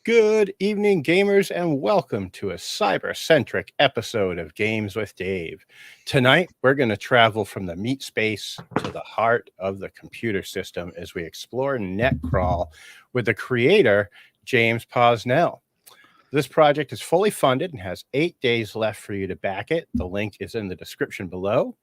Good evening, gamers, and welcome to a cyber-centric episode of Games with Dave. Tonight, we're going to travel from the meat space to the heart of the computer system as we explore Netcrawl with the creator, James Pozenel. This project is fully funded and has 8 days left for you to back it. The link is in the description below.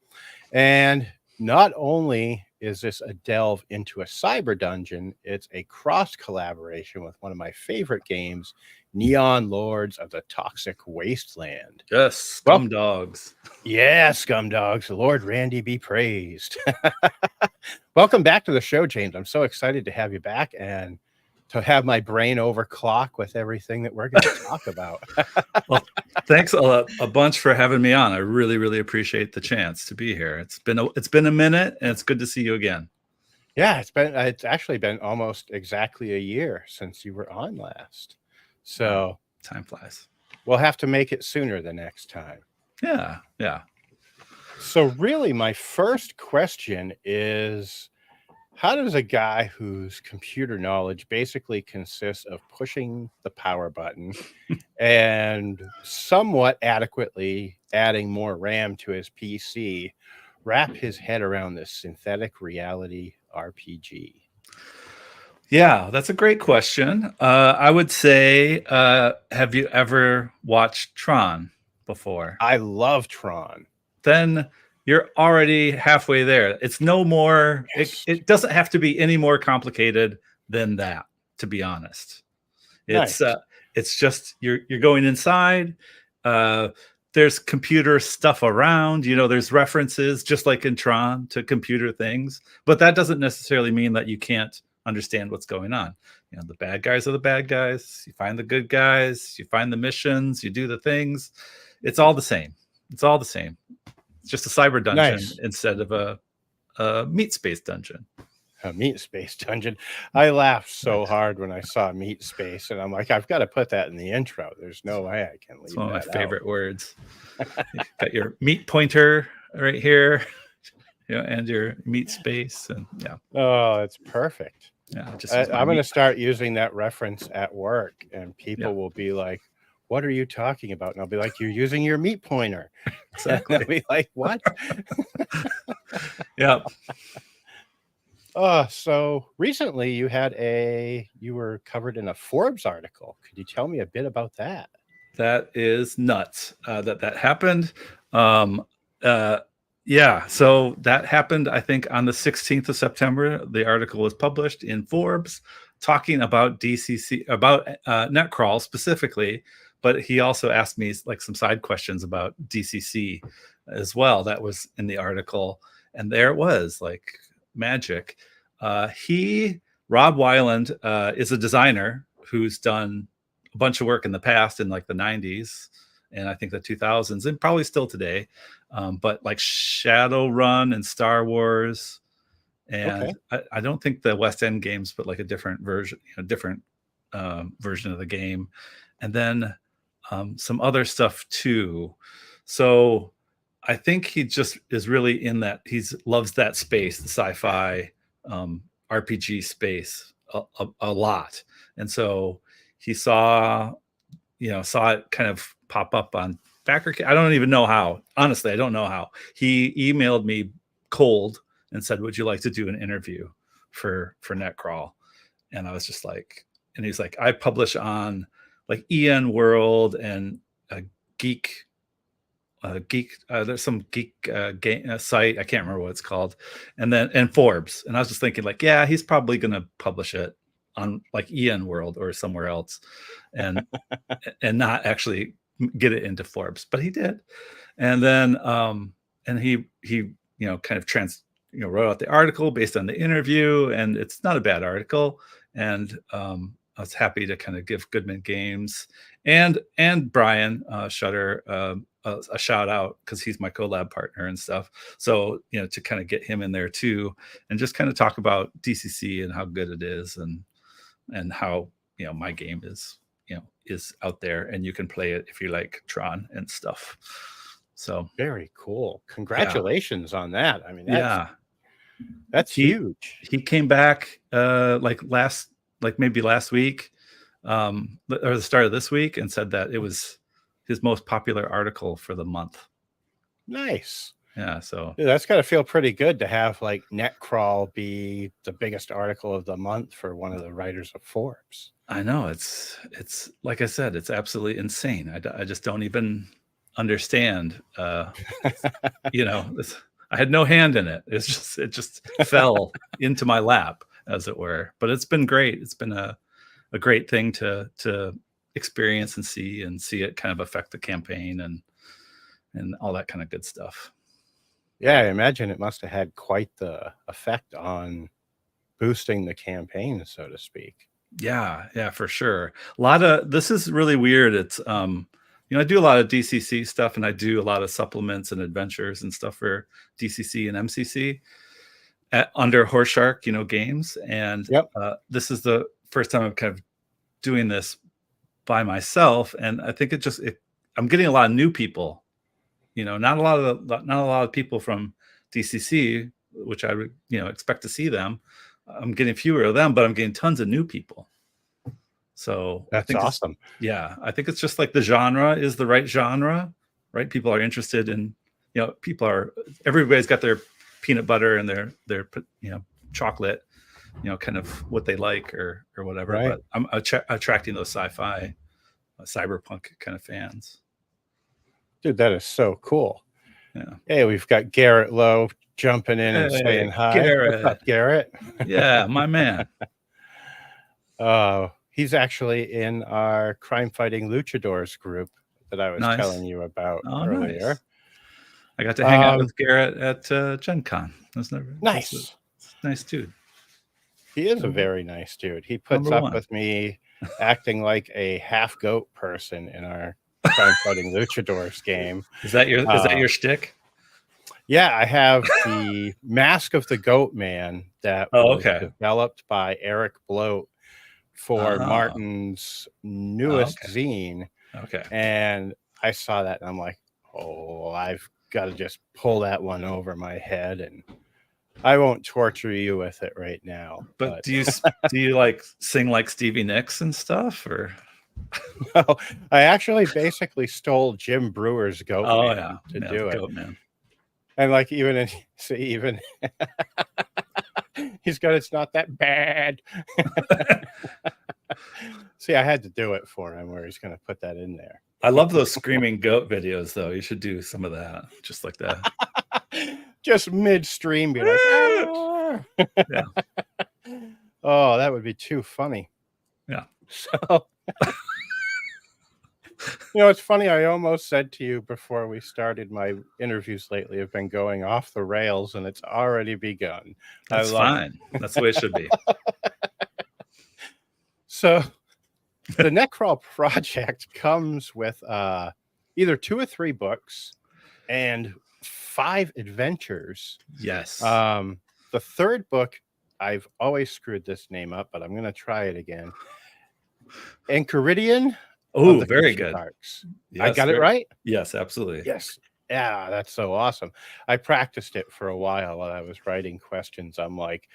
And not only is this a delve into a cyber dungeon, it's a cross collaboration with one of my favorite games, Neon Lords of the Toxic Wasteland. Yes, scum dogs. Yeah, scum dogs. Lord Randy be praised. Welcome back to the show, James. I'm so excited to have you back and to have my brain overclock with everything that we're going to talk about. Well, thanks a bunch for having me on. I really appreciate the chance to be here. It's been a minute, and it's good to see you again. Yeah, it's actually been almost exactly a year since you were on last. So time flies. We'll have to make it sooner the next time. Yeah. So really, my first question is, how does a guy whose computer knowledge basically consists of pushing the power button and somewhat adequately adding more RAM to his PC wrap his head around this synthetic reality RPG? Yeah, that's a great question. I would say, have you ever watched Tron before? I love Tron. Then you're already halfway there. It's no more, Yes. it doesn't have to be any more complicated than that, to be honest. It's Nice. It's just you're going inside. There's computer stuff around, there's references just like in Tron to computer things, but that doesn't necessarily mean that you can't understand what's going on. The bad guys are the bad guys. You find the good guys, you find the missions, you do the things. It's all the same. It's just a cyber dungeon instead of a meat space dungeon. A meat space dungeon. I laughed so hard when I saw meat space, and I'm like, I've got to put that in the intro. There's no way I can leave It's one of my that favorite words. Got your meat pointer right here, and your meat space, and yeah. Oh, it's perfect. Yeah, I'm going to start using that reference at work, and people will be like, "What are you talking about?" And I'll be like, "You're using your meat pointer." Exactly. They'll be like, "What?" Yeah. So recently you were covered in a Forbes article. Could you tell me a bit about that? That is nuts. That happened. Yeah. So that happened, I think, on the 16th of September. The article was published in Forbes talking about DCC, about Netcrawl specifically, but he also asked me like some side questions about DCC as well. That was in the article, and there it was, like magic. Rob Weiland is a designer who's done a bunch of work in the past in like the 90s and I think the 2000s and probably still today, but like Shadowrun and Star Wars, and I don't think the West End games, but like a different version, version of the game, and then some other stuff too. So I think he just is really in that. Loves that space, the sci-fi RPG space a lot, and so he saw it kind of pop up on Backer. I don't even know how. Honestly, I don't know how. He emailed me cold and said, "Would you like to do an interview for Netcrawl?" And I was just like, and he's like, "I publish on like EN World and Geek. There's some geek game site. I can't remember what it's called, and Forbes." And I was just thinking, like, yeah, he's probably going to publish it on like EN World or somewhere else, and not actually get it into Forbes, but he did. And then and he kind of wrote out the article based on the interview, and it's not a bad article. And I was happy to kind of give Goodman Games and Brian Shutter a shout out, because he's my collab partner and stuff. So to kind of get him in there too, and just kind of talk about DCC and how good it is, and how my game is out there, and you can play it if you like Tron and stuff. So very cool. Congratulations on that. I mean, that's huge. He came back maybe last week, or the start of this week, and said that it was his most popular article for the month. Nice. Yeah, so Dude, that's got to feel pretty good to have like Netcrawl be the biggest article of the month for one of the writers of Forbes. I know it's like I said, it's absolutely insane. I just don't even understand. You know, I had no hand in it. It just fell into my lap, as it were. But it's been great. It's been a great thing to experience and see it kind of affect the campaign and all that kind of good stuff. Yeah, I imagine it must have had quite the effect on boosting the campaign, so to speak. Yeah, for sure. This is really weird. It's I do a lot of DCC stuff, and I do a lot of supplements and adventures and stuff for DCC and MCC under Horse Shark, games. And Yep. This is the first time I'm kind of doing this by myself, and I think I'm getting a lot of new people. Not a lot of people from DCC, which I would expect to see them. I'm getting fewer of them, but I'm getting tons of new people. So that's awesome. I think it's just like the genre is the right genre, right? People are interested in, everybody's got their peanut butter and their chocolate, kind of what they like or whatever. Right. But I'm attracting those sci-fi, cyberpunk kind of fans. Dude, that is so cool. Yeah. Hey, we've got Garrett Lowe jumping in and saying hi. Garrett. What's up, Garrett? Yeah, my man. He's actually in our crime fighting luchadors group that I was telling you about earlier. Nice. I got to hang out with Garrett at Gen Con. Nice. Nice dude. He is a very nice dude. He puts up with me acting like a half goat person in our crime fighting luchadors game. Is that your shtick? Yeah, I have the Mask of the Goat Man that was developed by Eric Bloat for Martin's newest zine. Okay. And I saw that and I'm like, oh, I've got to just pull that one over my head, and I won't torture you with it right now. But do you like sing like Stevie Nicks and stuff, or? No, I actually basically stole Jim Brewer's Goat Man to do it. Goat Man. And like even he's got It's Not That Bad. See, I had to do it for him where he's going to put that in there. I love those screaming goat videos, though. You should do some of that, just like that. Just midstream, be like, yeah. Oh, that would be too funny. Yeah. So, it's funny. I almost said to you before we started, my interviews lately have been going off the rails, and it's already begun. That's fine. That's the way it should be. So, the Netrawl project comes with either 2 or 3 books and 5 adventures. Yes. The 3rd book, I've always screwed this name up, but I'm going to try it again. Enchiridion. Oh, very good. Yes, I got it right? Yes, absolutely. Yes. Yeah, that's so awesome. I practiced it for a while while I was writing questions. I'm like,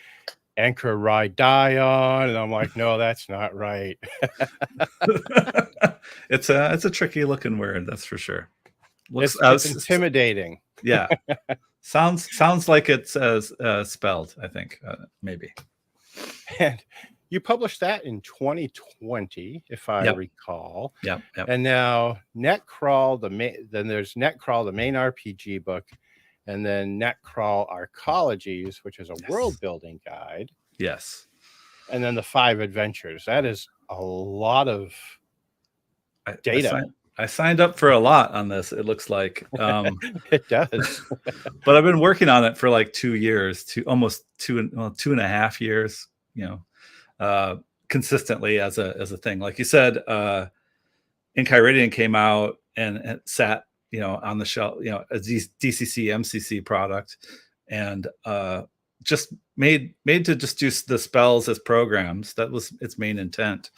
Enchiridion, and I'm like, no, that's not right. It's a tricky looking word, that's for sure. It's intimidating. Yeah. Sounds like it's spelled, I think, maybe. And you published that in 2020, if I recall. Yeah. And now Netcrawl, then there's Netcrawl, the main RPG book, and then Netcrawl Arcologies, which is a world building guide. Yes. And then the 5 adventures. That is a lot of data. I signed up for a lot on this, it looks like. It does. But I've been working on it for like 2 years, almost 2.5 years, consistently as a thing. Like you said, Enchiridion came out and it sat, on the shelf, a DCC MCC product, and just made to just do the spells as programs. That was its main intent.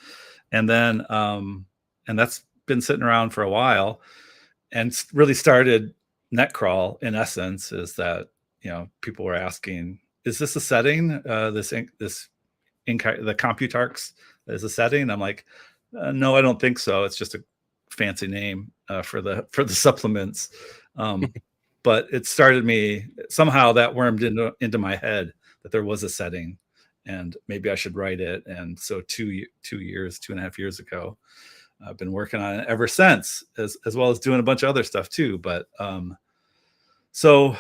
And then and that's been sitting around for a while, and really started Netcrawl in essence is that people were asking, is this a setting, the Computarchs is a setting? I'm like, No, I don't think so. It's just a fancy name for the supplements. But it started me somehow, that wormed into my head that there was a setting and maybe I should write it. And so 2.5 years ago, I've been working on it ever since, as well as doing a bunch of other stuff too. But so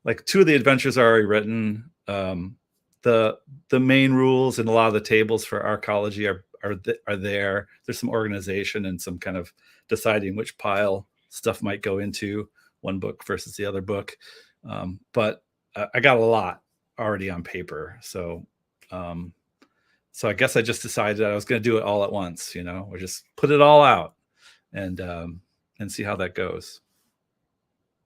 like 2 of the adventures are already written. The main rules and a lot of the tables for arcology are there. There's some organization and some kind of deciding which pile stuff might go into one book versus the other book. But I got a lot already on paper. So I guess I just decided I was going to do it all at once, or just put it all out and see how that goes.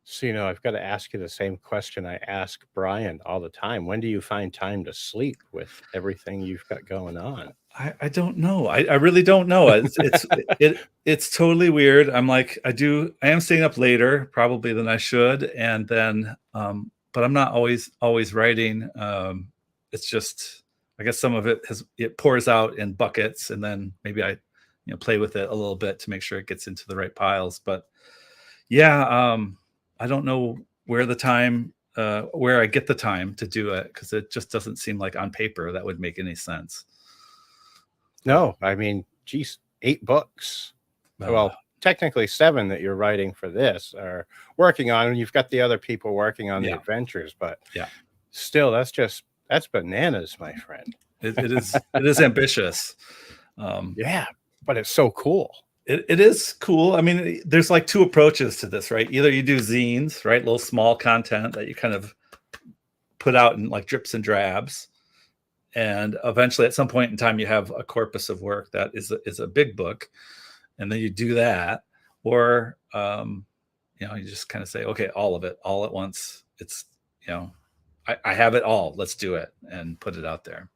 So, I've got to ask you the same question I ask Brian all the time. When do you find time to sleep with everything you've got going on? I don't know. I really don't know. It's totally weird. I'm like, I am staying up later probably than I should. And then, but I'm not always writing. It's just, I guess some of it pours out in buckets, and then maybe I, play with it a little bit to make sure it gets into the right piles. But yeah, I don't know where I get the time to do it, because it just doesn't seem like on paper that would make any sense. No, I mean, geez, 8 books. Well, technically 7 that you're writing for this are working on, and you've got the other people working on the adventures, but yeah, still, that's bananas, my friend. It is ambitious. Yeah, but it's so cool. It is cool. I mean, there's like 2 approaches to this, right? Either you do zines, right? Little small content that you kind of put out in like drips and drabs. And eventually at some point in time, you have a corpus of work that is a big book. And then you do that. Or, you just kind of say, okay, all of it, all at once. It's, I have it all. Let's do it and put it out there.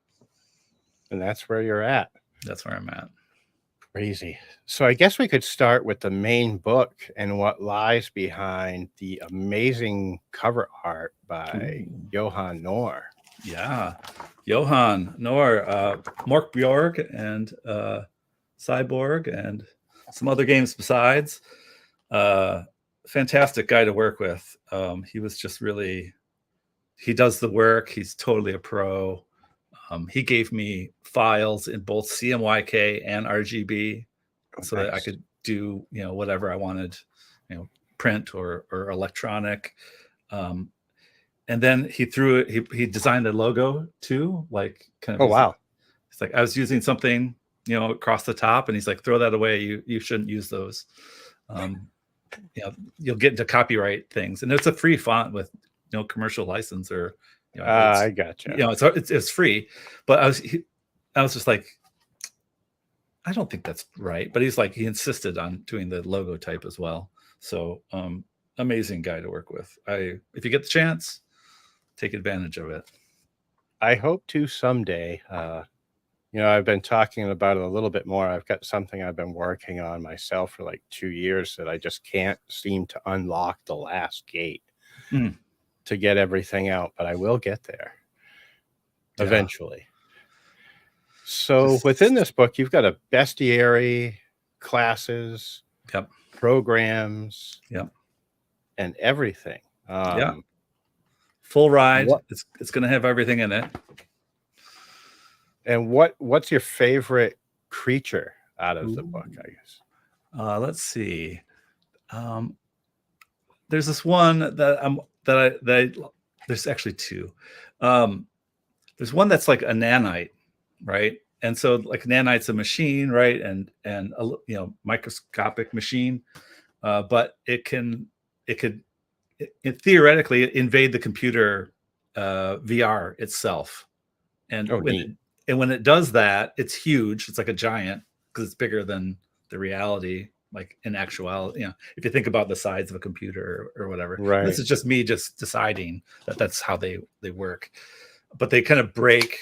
And that's where you're at. That's where I'm at. Crazy. So I guess we could start with the main book and what lies behind the amazing cover art by Johan Nohr. Yeah, Johan Nohr, Mork Bjorg and Cyborg and some other games besides. Fantastic guy to work with. He was just he does the work. He's totally a pro. He gave me files in both CMYK and RGB so that I could do, whatever I wanted, print or electronic. And then he designed the logo too, like kind of. Oh, wow. It's like, I was using something, across the top, and he's like, throw that away. You shouldn't use those. You'll get into copyright things, and it's a free font with no commercial license or. I gotcha. It's free, but I was just like, I don't think that's right. But he insisted on doing the logo type as well. So amazing guy to work with. If you get the chance, take advantage of it. I hope to someday. I've been talking about it a little bit more. I've got something I've been working on myself for like 2 years that I just can't seem to unlock the last gate. To get everything out, but I will get there eventually. So within this book, you've got a bestiary, classes, programs, and everything. Full ride. It's going to have everything in it. And what's your favorite creature out of the book, I guess? Let's see. There's this one that there's actually 2. There's one that's like a nanite, right? And so like nanite's a machine, right? And microscopic machine, but it could theoretically invade the computer VR itself. And when it does that, it's huge. It's like a giant because it's bigger than the reality. Like in actuality, if you think about the size of a computer or whatever, right. This is just me just deciding that that's how they work, but they kind of break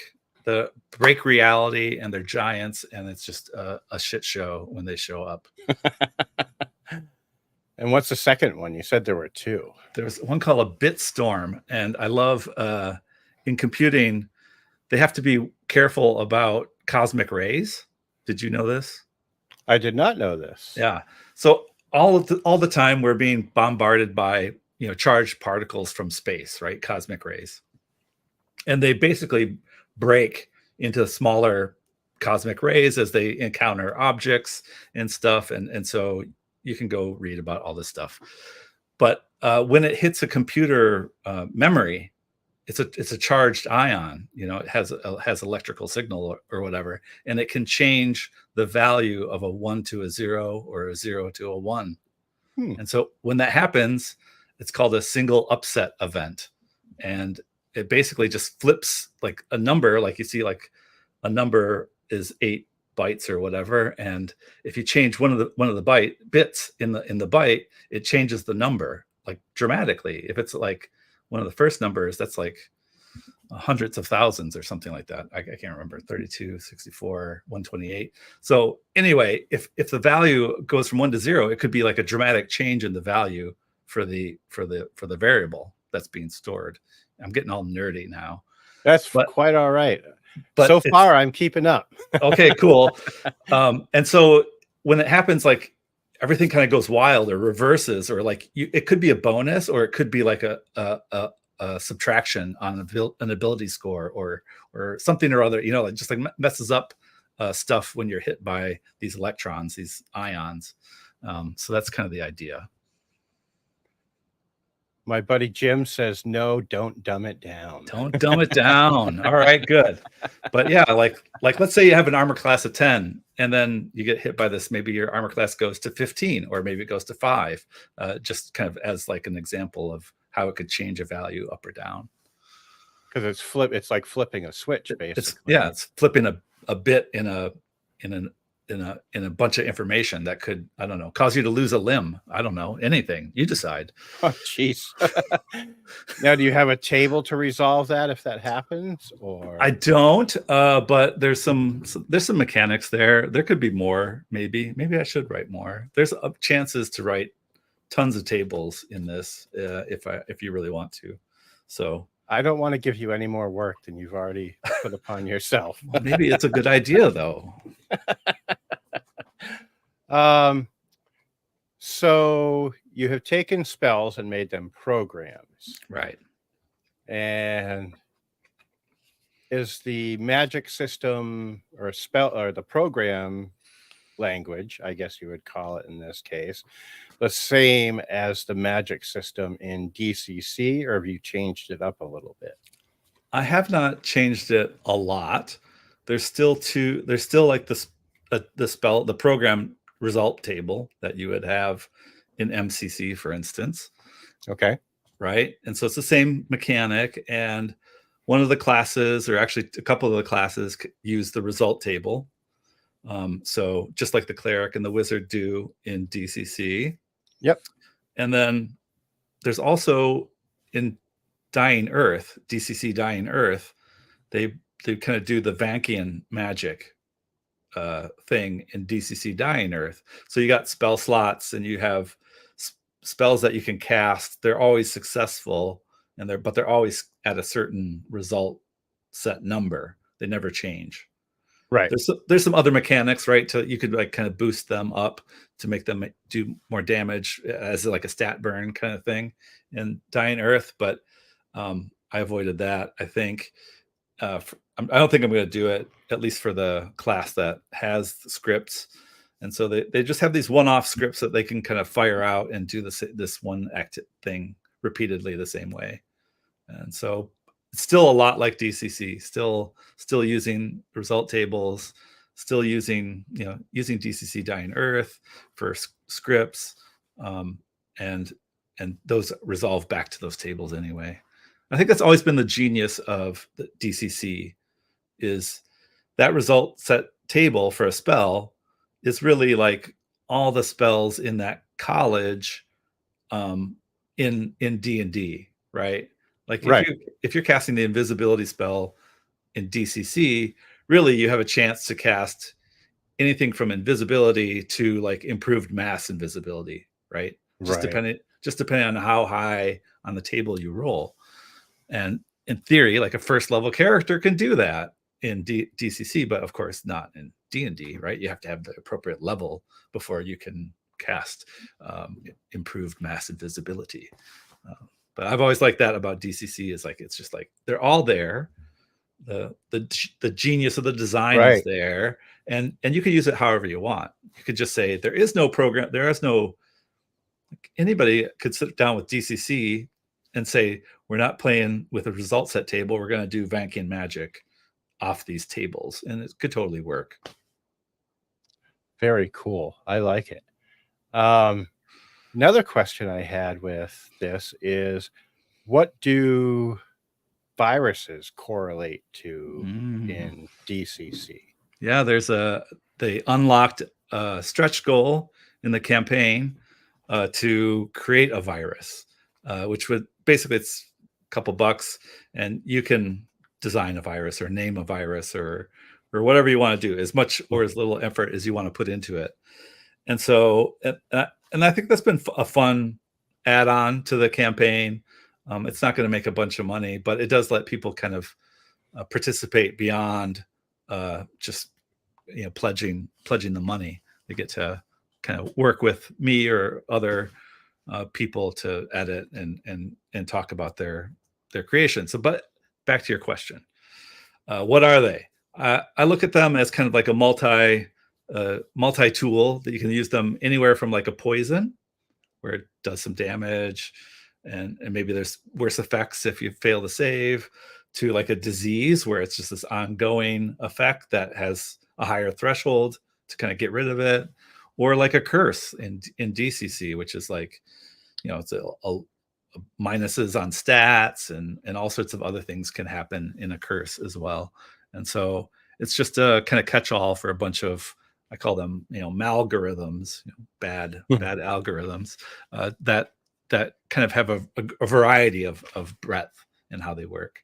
reality, and they're giants, and it's just a shit show when they show up. And what's the second one? You said there were 2. There's one called a bit storm, and I love in computing, they have to be careful about cosmic rays. Did you know this? I did not know this. Yeah. So all the time we're being bombarded by, charged particles from space, right? Cosmic rays. And they basically break into smaller cosmic rays as they encounter objects and stuff. And so you can go read about all this stuff. But when it hits a computer memory, it's a charged ion. It has electrical signal or whatever, and it can change the value of a 1 to a 0 or a 0 to a 1. And so when that happens, it's called a single upset event, and it basically just flips like a number. Like you see, like a number is 8 bytes or whatever, and if you change one of the bits in the byte, it changes the number like dramatically. If it's like one of the first numbers, that's like hundreds of thousands or something like that. I can't remember, 32, 64, 128. So anyway, if the value goes from 1 to 0, it could be like a dramatic change in the value for the variable that's being stored. I'm getting all nerdy now. That's quite all right. But so far, I'm keeping up. Okay, cool. And so when it happens, like everything kind of goes wild or reverses, or like it could be a bonus, or it could be like a subtraction on an ability score or something or other. Like just like messes up stuff when you're hit by these electrons, these ions. So that's kind of the idea. My buddy Jim says, no, don't dumb it down. Don't dumb it down. All right, good. But yeah, like let's say you have an armor class of 10, and then you get hit by this. Maybe your armor class goes to 15, or maybe it goes to 5, just kind of as like an example of how it could change a value up or down. Because it's like flipping a switch, basically. It's flipping a bit in a bunch of information that could, I don't know, cause you to lose a limb. I don't know, anything. You decide. Oh, jeez. Now, do you have a table to resolve that if that happens? Or I don't, but there's some mechanics there. There could be more, maybe. Maybe I should write more. There's chances to write tons of tables in this if you really want to. So I don't want to give you any more work than you've already put upon yourself. Well, maybe it's a good idea, though. So you have taken spells and made them programs, right? And is the magic system or spell or the program language, I guess you would call it in this case, the same as the magic system in DCC, or have you changed it up a little bit? I have not changed it a lot. There's still like the program result table that you would have in MCC, for instance. Okay. Right. And so it's the same mechanic. And one of the classes, or actually a couple of the classes, use the result table. So just like the cleric and the wizard do in DCC. Yep. And then there's also in Dying Earth, DCC Dying Earth, they kind of do the Vankian magic thing in DCC Dying Earth. So you got spell slots, and you have spells that you can cast. They're always successful, but they're always at a certain result set number. They never change. Right. There's some other mechanics, right? You could like kind of boost them up to make them do more damage as like a stat burn kind of thing in Dying Earth. But I avoided that. I think I don't think I'm going to do it, at least for the class that has the scripts. And so they just have these one-off scripts that they can kind of fire out and do this one act thing repeatedly the same way. And so it's still a lot like DCC, still using result tables, still using DCC Dying Earth for scripts, and those resolve back to those tables anyway. I think that's always been the genius of the DCC, is that result set table for a spell is really like all the spells in that college in D&D, right? Like if you're casting the invisibility spell in DCC, really you have a chance to cast anything from invisibility to like improved mass invisibility, right? Just depending on how high on the table you roll. And in theory, like a first level character can do that in DCC, but of course not in D&D, right? You have to have the appropriate level before you can cast improved mass invisibility. But I've always liked that about DCC is like, it's just like, they're all there. The genius of the design is there, and you can use it however you want. You could just say there is no program, there is no, anybody could sit down with DCC and say, we're not playing with a result set table, we're going to do Vankian magic off these tables, and it could totally work. Very cool. I like it. Another question I had with this is, what do viruses correlate to in DCC? Yeah, they unlocked a stretch goal in the campaign to create a virus, which would basically, it's a couple bucks, and you can design a virus or name a virus or whatever you want to do, as much or as little effort as you want to put into it. And so, and I think that's been a fun add-on to the campaign. It's not going to make a bunch of money, but it does let people kind of participate beyond just pledging the money. They get to kind of work with me or other people to edit and talk about their creation. So, but back to your question, what are they? I look at them as kind of like a multi-tool that you can use them anywhere from like a poison, where it does some damage, and maybe there's worse effects if you fail to save, to like a disease where it's just this ongoing effect that has a higher threshold to kind of get rid of it, or like a curse in DCC, which is like, it's a minuses on stats and all sorts of other things can happen in a curse as well. And so it's just a kind of catch-all for a bunch of, I call them, malgorithms, bad algorithms that kind of have a variety of breadth in how they work.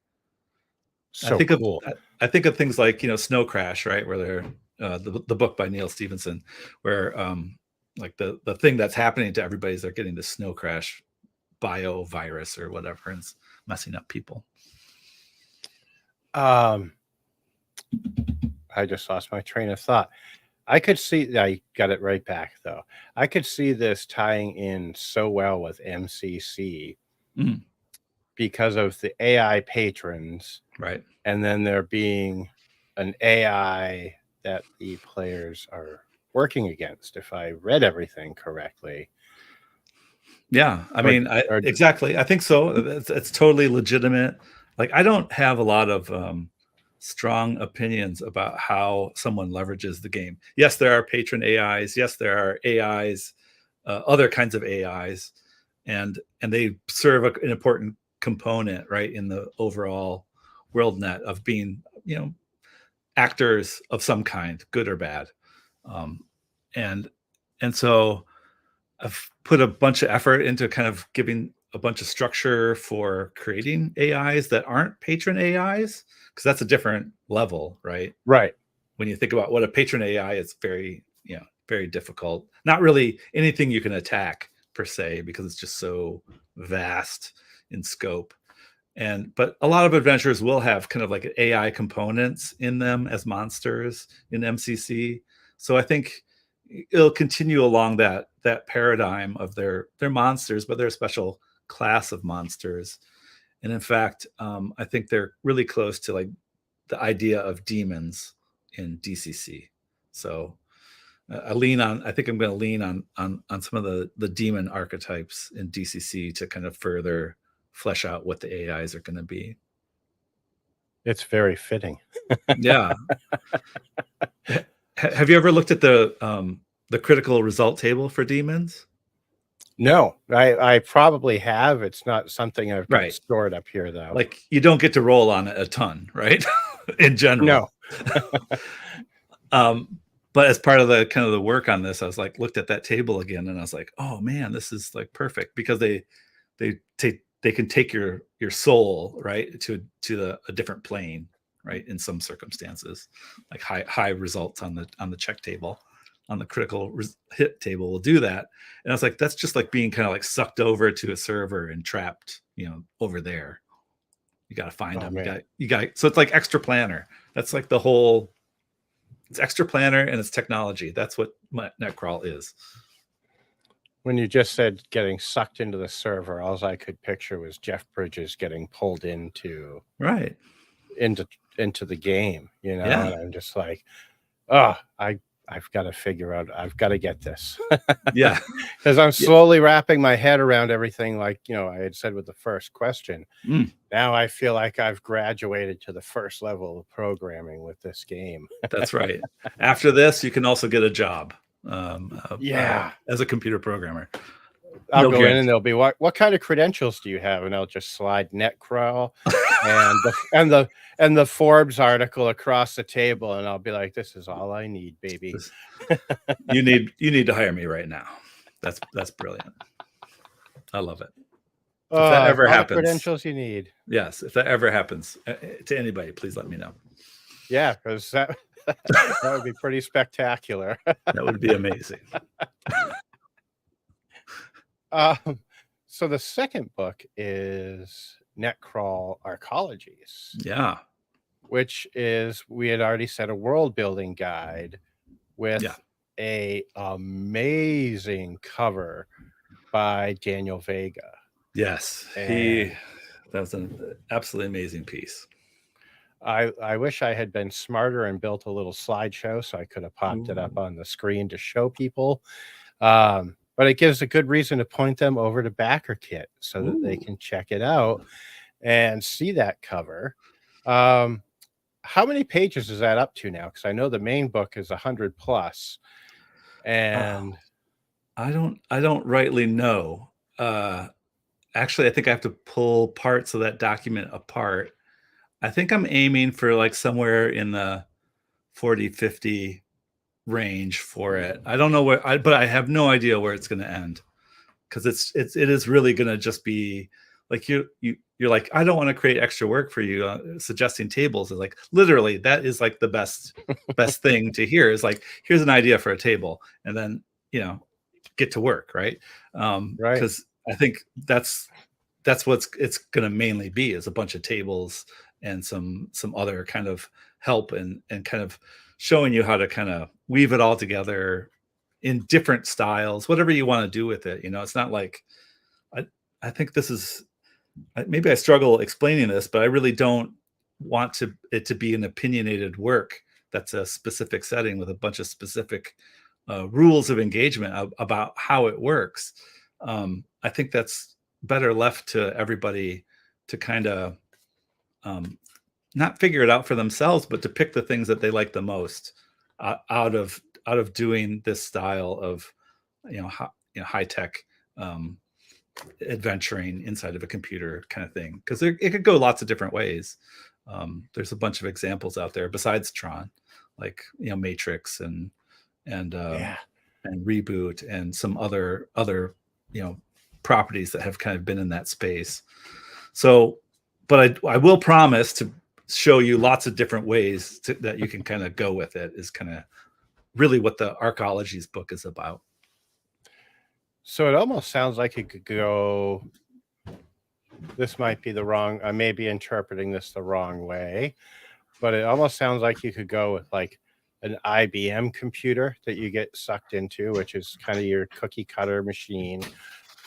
So cool. I think of things like, Snow Crash, right? Where they're the book by Neil Stephenson, where like the thing that's happening to everybody is they're getting the Snow Crash biovirus or whatever, and it's messing up people. I just lost my train of thought. I could see, I got it right back though. I could see this tying in so well with MCC because of the AI patrons, right? And then there being an AI that the players are working against, if I read everything correctly. Yeah, I mean, exactly. I think so. It's totally legitimate. Like, I don't have a lot of strong opinions about how someone leverages the game. Yes, there are patron AIs. Yes, there are AIs, other kinds of AIs, and they serve an important component, right, in the overall world net of being, actors of some kind, good or bad. And so I've put a bunch of effort into kind of giving a bunch of structure for creating AIs that aren't patron AIs, because that's a different level, right? Right. When you think about what a patron AI is, very, very difficult. Not really anything you can attack per se, because it's just so vast in scope. But a lot of adventures will have kind of like AI components in them as monsters in MCC. So I think it'll continue along that paradigm of their monsters, but they're a special class of monsters. And in fact, I think they're really close to like the idea of demons in DCC. So I think I'm going to lean on some of the demon archetypes in DCC to kind of further flesh out what the AIs are going to be. It's very fitting. Yeah. Have you ever looked at the critical result table for demons? No, I probably have. It's not something I've got stored up here, though. Like, you don't get to roll on it a ton, right? In general. No. But as part of the kind of the work on this, I was like, looked at that table again, and I was like, oh man, this is like perfect, because they can take your soul, right, to a different plane, right, in some circumstances, like high results on the check table, on the critical hit table will do that. And I was like, that's just like being kind of like sucked over to a server and trapped, over there. You got to find them. Man. You got. So it's like extra planner. That's like the whole It's extra planner and it's technology. That's what Netcrawl is. When you just said getting sucked into the server, all I could picture was Jeff Bridges getting pulled into the game, you know. Yeah. And I'm just like, oh, I've got to figure out, I've got to get this. Yeah. Because I'm slowly wrapping my head around everything, like, you know, I had said with the first question. Now I feel like I've graduated to the first level of programming with this game. That's right. After this, you can also get a job. As a computer programmer. I'll go in and they'll be, what kind of credentials do you have? And I'll just slide Netcrawl and the Forbes article across the table, and I'll be like, this is all I need, baby. You need to hire me right now. That's brilliant. I love it. If that ever happens, credentials you need. Yes, if that ever happens to anybody, please let me know. Yeah, because that would be pretty spectacular. That would be amazing. So the second book is Netcrawl Arcologies. Yeah. Which is, we had already said, a world building guide with a amazing cover by Daniel Vega. Yes. That was an absolutely amazing piece. I wish I had been smarter and built a little slideshow so I could have popped it up on the screen to show people. But it gives a good reason to point them over to BackerKit so that they can check it out and see that cover. How many pages is that up to now? Because I know the main book is 100 plus. And I don't rightly know. Actually, I think I have to pull parts of that document apart. I think I'm aiming for like somewhere in the 40, 50 range for it. I don't know where, but I have no idea where it's going to end, because it is really going to just be like you're like, I don't want to create extra work for you. Suggesting tables is like, literally, that is like the best thing to hear is like, here's an idea for a table, and then, you know, get to work, right? Right. Because I think that's what it's going to mainly be, is a bunch of tables and some other kind of help and kind of showing you how to kind of weave it all together in different styles, whatever you want to do with it. You know, it's not like, I think this is, maybe I struggle explaining this, but I really don't want it to be an opinionated work that's a specific setting with a bunch of specific rules of engagement about how it works. I think that's better left to everybody to kind of not figure it out for themselves, but to pick the things that they like the most out of doing this style of, high tech adventuring inside of a computer kind of thing. Because it could go lots of different ways. There's a bunch of examples out there besides Tron, like Matrix and Reboot and some other properties that have kind of been in that space. So, but I will promise to show you lots of different ways that you can kind of go with it, is kind of really what the Arcologies book is about. So it almost sounds like it could go, this might be the wrong, I may be interpreting this the wrong way, but it almost sounds like you could go with like an IBM computer that you get sucked into, which is kind of your cookie cutter machine.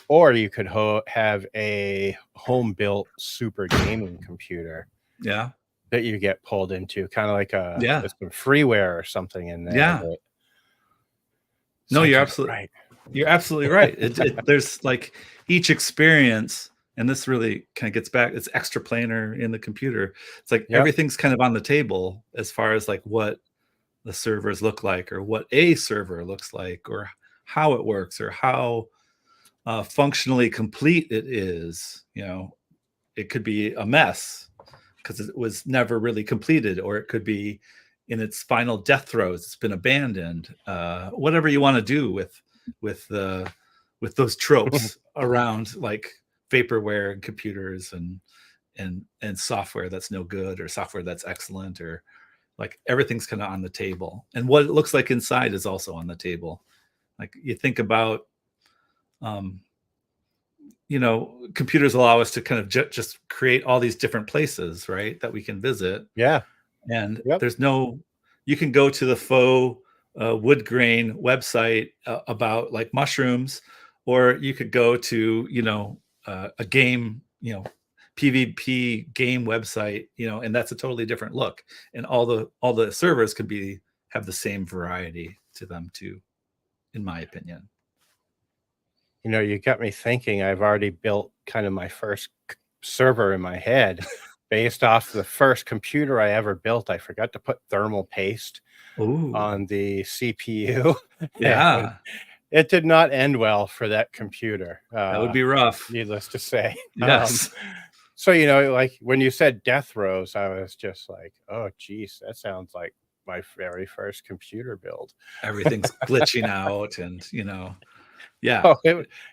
Or you could have a home built super gaming computer. Yeah. That you get pulled into, kind of like with some freeware or something in there. Yeah. No, you're absolutely right. You're absolutely right. There's like each experience, and this really kind of gets back, it's extra planar in the computer. It's like everything's kind of on the table as far as like what the servers look like, or what a server looks like, or how it works, or how functionally complete it is. It could be a mess because it was never really completed, or it could be in its final death throes, it's been abandoned. Whatever you want to do with those tropes around like vaporware and computers and software that's no good, or software that's excellent, or like everything's kind of on the table, and what it looks like inside is also on the table. Like you think about computers allow us to kind of just create all these different places, right, that we can visit. Yeah. And there's no you can go to the faux wood grain website about like mushrooms, or you could go to, a game, PvP game website, and that's a totally different look. And all the servers could have the same variety to them too, in my opinion. You got me thinking. I've already built kind of my first server in my head based off the first computer I ever built. I forgot to put thermal paste on the CPU. Yeah. It did not end well for that computer. That would be rough. Needless to say. Yes. So, like when you said death rows, I was just like, oh, geez, that sounds like my very first computer build. Everything's glitching out and, yeah. Oh,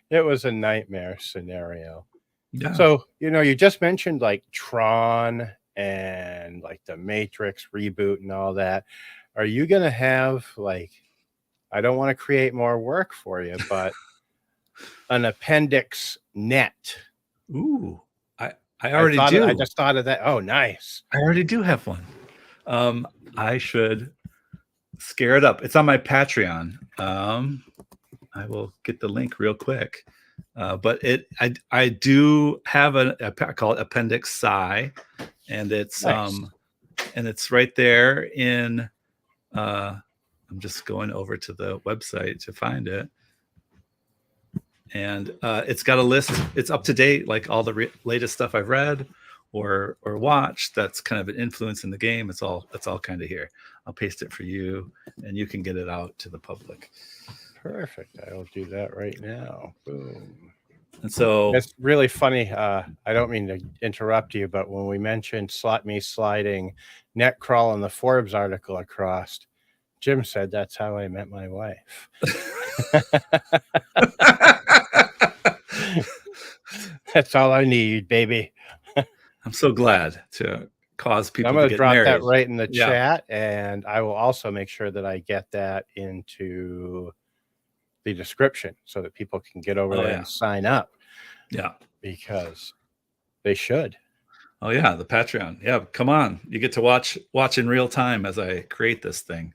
it was a nightmare scenario. Yeah. So, you just mentioned like Tron and like the Matrix reboot and all that. Are you going to have like, I don't want to create more work for you, but an appendix net? Ooh, I already do. I just thought of that. Oh, nice. I already do have one. I should scare it up. It's on my Patreon. I will get the link real quick. But I do have I call it Appendix Psi, and it's nice. And it's right there in. I'm just going over to the website to find it, and it's got a list. It's up to date, like all the latest stuff I've read or watched. That's kind of an influence in the game. It's all kind of here. I'll paste it for you, and you can get it out to the public. Perfect. I will do that right now. Boom. And so it's really funny. I don't mean to interrupt you, but when we mentioned me sliding Netcrawl and the Forbes article across, Jim said that's how I met my wife. That's all I need, baby. I'm so glad to cause people I'm going to drop married. That right in the chat, and I will also make sure that I get that into the description so that people can get over there and sign up. Yeah, because they should. Oh yeah, the Patreon. Yeah, come on. You get to watch in real time as I create this thing.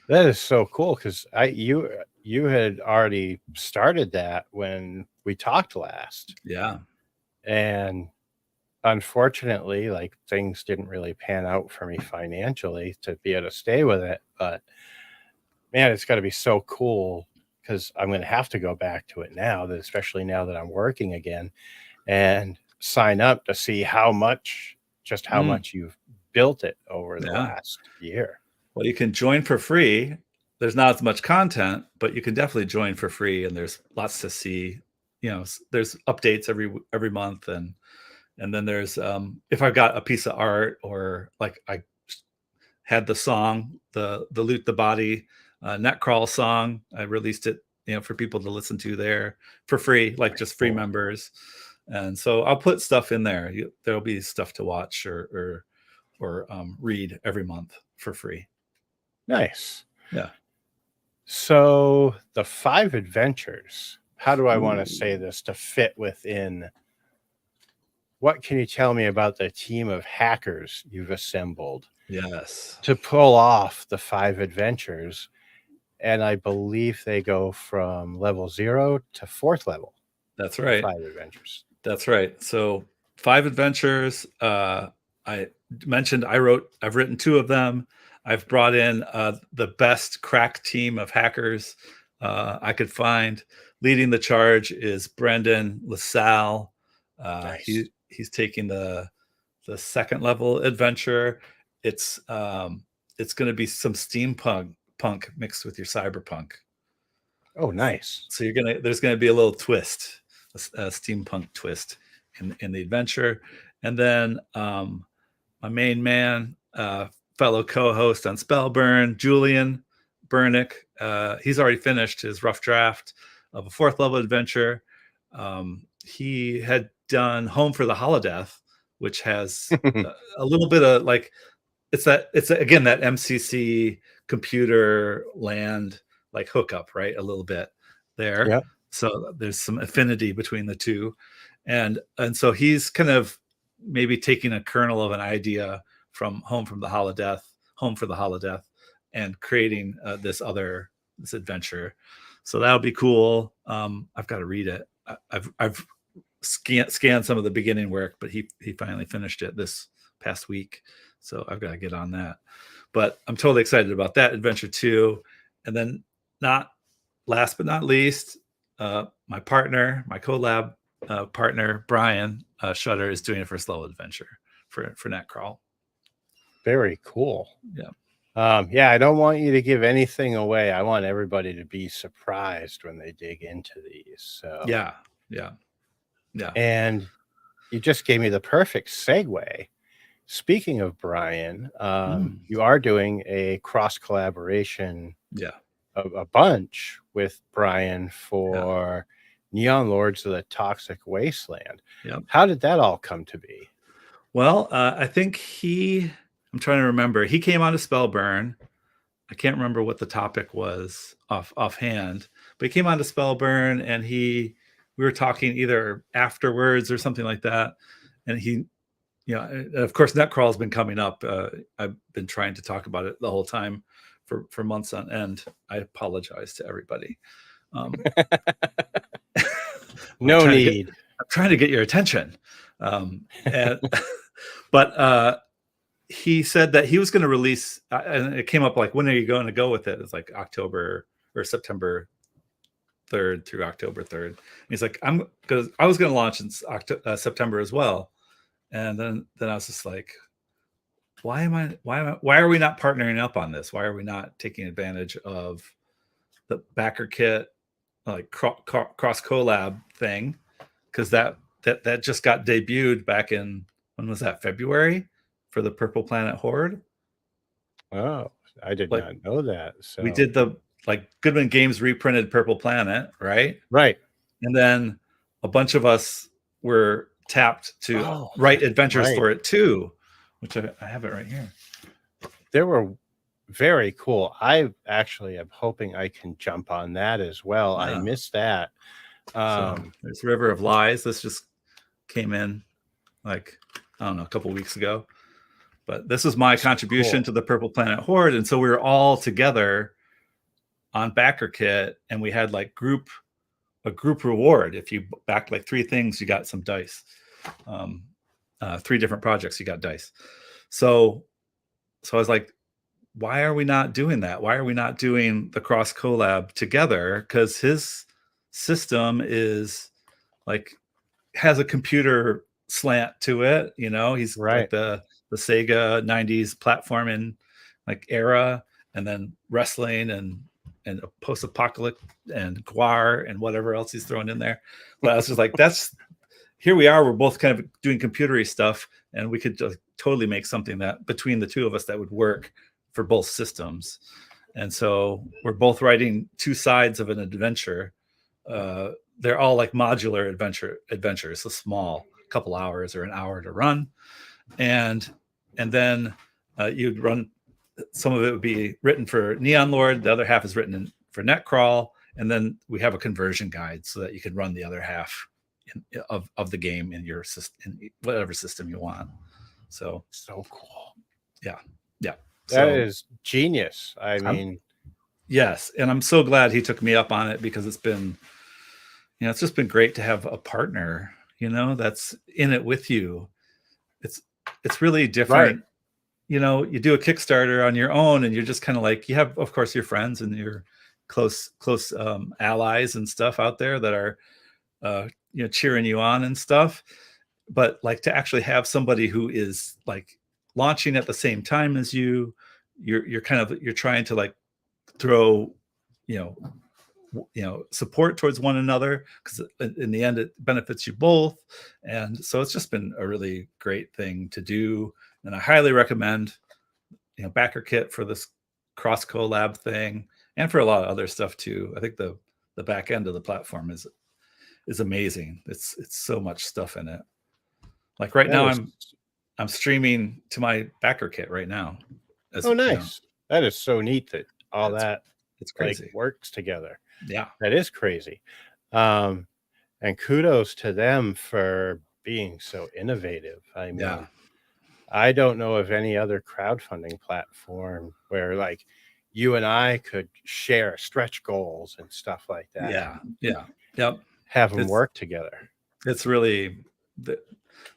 That is so cool because you had already started that when we talked last. Yeah. And unfortunately, like things didn't really pan out for me financially to be able to stay with it. But man, it's got to be so cool because I'm going to have to go back to it now, especially now that I'm working again, and sign up to see how much you've built it over the last year. Well, you can join for free. There's not as much content, but you can definitely join for free, and there's lots to see. There's updates every month, and then there's if I got a piece of art, or like I had the song, the Loot the Body Netcrawl song, I released it, for people to listen to there for free, like just free members. And so I'll put stuff in there. There'll be stuff to watch or read every month for free. Nice. Yeah. So the 5 adventures, how do I want to say this to fit within? What can you tell me about the team of hackers you've assembled? Yes. To pull off the 5 adventures. And I believe they go from level 0 to 4th level. That's right. 5 adventures. That's right. So 5 adventures. I mentioned I've written 2 of them. I've brought in the best crack team of hackers I could find. Leading the charge is Brendan LaSalle. Nice. He's taking the 2nd level adventure. It's going to be some steampunk mixed with your cyberpunk. Oh, nice. So there's going to be a little twist, a steampunk twist in the adventure. And then my main man, fellow co-host on Spellburn, Julian Burnick, he's already finished his rough draft of a 4th level adventure. He had done Home for the Holodeath, which has a little bit of like, it's again that MCC computer land like hookup, right? A little bit there. Yep. So there's some affinity between the two. And so he's kind of maybe taking a kernel of an idea from Home from the Holodeath, home for the holodeath and creating this adventure. So that'll be cool. I've got to read it. I've scanned some of the beginning work, but he finally finished it this past week, so I've got to get on that. But I'm totally excited about that adventure too. And then, not last but not least, my collab partner Brian Shutter is doing a first level adventure for Netcrawl. Very cool. Yeah. I don't want you to give anything away. I want everybody to be surprised when they dig into these. So yeah. And you just gave me the perfect segue. Speaking of Brian, you are doing a cross collaboration. Yeah. A bunch with Brian for Neon Lords of the Toxic Wasteland. Yep. How did that all come to be? Well, I think I'm trying to remember. He came on to Spellburn. I can't remember what the topic was offhand, but he came on to Spellburn, and we were talking either afterwards or something like that. And he, of course, Netcrawl has been coming up. I've been trying to talk about it the whole time for months on end. I apologize to everybody. No need. I'm trying to get your attention. But he said that he was going to release, and it came up like, when are you going to go with it? It's like October or September 3rd through October 3rd. And he's like, because I was going to launch in September as well. And then I was just like, why are we not partnering up on this? Why are we not taking advantage of the backer kit, like cross collab thing? Because that just got debuted back in, when was that, February, for the Purple Planet Horde? Oh, I did not know that. So we did the Goodman Games reprinted Purple Planet, right? Right. And then a bunch of us were tapped to write adventures for it too, which I have it right here. They were very cool. I actually am hoping I can jump on that as well. Yeah. I missed that. So there's River of Lies. This just came in a couple weeks ago. But this was my contribution to the Purple Planet Horde. And so we were all together on backer kit, and we had a group reward. If you backed 3 things, you got some dice. 3 different projects, you got dice. So I was like, why are we not doing that? Why are we not doing the cross collab together? Because his system is has a computer slant to it. He's right. The Sega 90s platforming era, and then wrestling and a post-apocalyptic and Guar and whatever else he's throwing in there. But I was just like, here we are. We're both kind of doing computery stuff, and we could just totally make something that between the two of us that would work for both systems. And so we're both writing 2 sides of an adventure. They're all modular adventures, so small, a couple hours or an hour to run. And then you'd run, some of it would be written for Neon Lord, the other half is written for Netcrawl, and then we have a conversion guide so that you can run the other half of the game in your system, in whatever system you want. So cool. Yeah. That is genius. I mean, yes, and I'm so glad he took me up on it, because it's been, it's just been great to have a partner, that's in it with you. It's really different. Right. You do a Kickstarter on your own, and you're just kind of you have, of course, your friends and your close allies and stuff out there that are cheering you on and stuff. But to actually have somebody who is launching at the same time as you're trying to throw support towards one another, because in the end it benefits you both. And so it's just been a really great thing to do, and I highly recommend backer kit for this cross collab thing, and for a lot of other stuff too. I think the back end of the platform is amazing. It's so much stuff in it. Right now I'm streaming to my backer kit right now. Nice. That is so neat that it's crazy. Works together. Yeah, that is crazy. And kudos to them for being so innovative. I mean, I don't know of any other crowdfunding platform where like you and I could share stretch goals and stuff like that. Yeah. Yep. Have them work together. It's really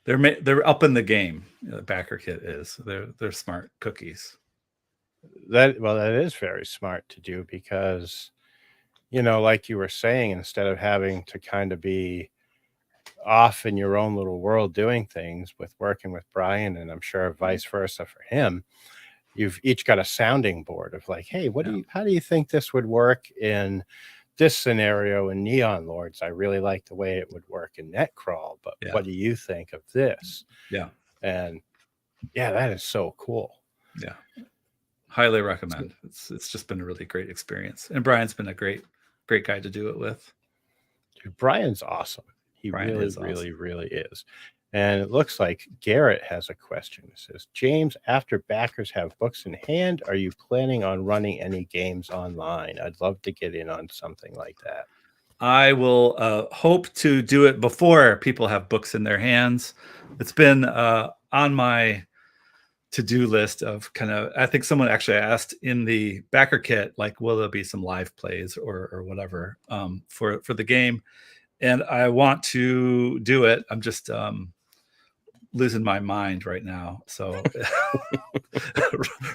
they're up in the game. BackerKit is. They're smart cookies. That is very smart to do because, like you were saying, instead of having to kind of be off in your own little world doing things with working with Brian, and I'm sure vice versa for him, you've each got a sounding board of like, hey, how do you think this would work in this scenario in Neon Lords? I really like the way it would work in Netcrawl, but what do you think of this? And that is so cool. Highly recommend. It's just been a really great experience, and Brian's been a great guy to do it with. Dude, Brian's awesome. He really is. And it looks like Garrett has a question. It says, James, after backers have books in hand, are you planning on running any games online? I'd love to get in on something like that. I will hope to do it before people have books in their hands. It's been on my to-do list of kind of, I think someone actually asked in the BackerKit, like, will there be some live plays or whatever for the game? And I want to do it. I'm just losing my mind right now. So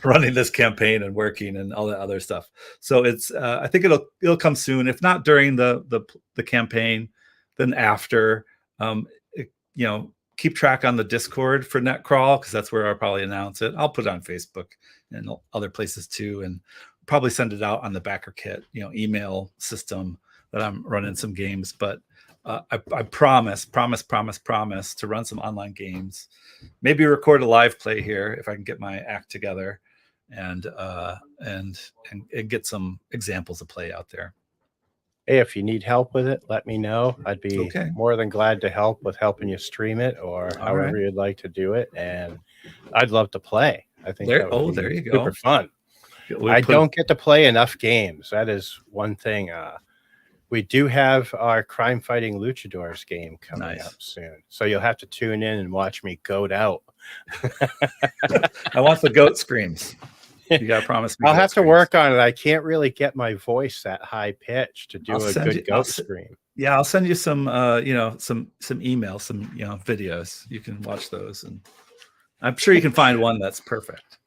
running this campaign and working and all that other stuff. So it's I think it'll come soon. If not during the campaign, then after. Keep track on the Discord for Netcrawl, because that's where I'll probably announce it. I'll put it on Facebook and other places too, and probably send it out on the BackerKit email system that I'm running some games. But I promise to run some online games, maybe record a live play here if I can get my act together, and get some examples of play out there. Hey, if you need help with it, let me know. I'd be more than glad to help with helping you stream it or however you'd like to do it. And I'd love to play. I think there you go. Super fun. I don't get to play enough games. That is one thing. We do have our Crime Fighting Luchadors game coming up soon. So you'll have to tune in and watch me goat out. I want the goat screams. You got to promise me. I'll have to work on it. I can't really get my voice that high pitch to do a good goat scream. Yeah, I'll send you some some emails, some videos. You can watch those, and I'm sure you can find one that's perfect.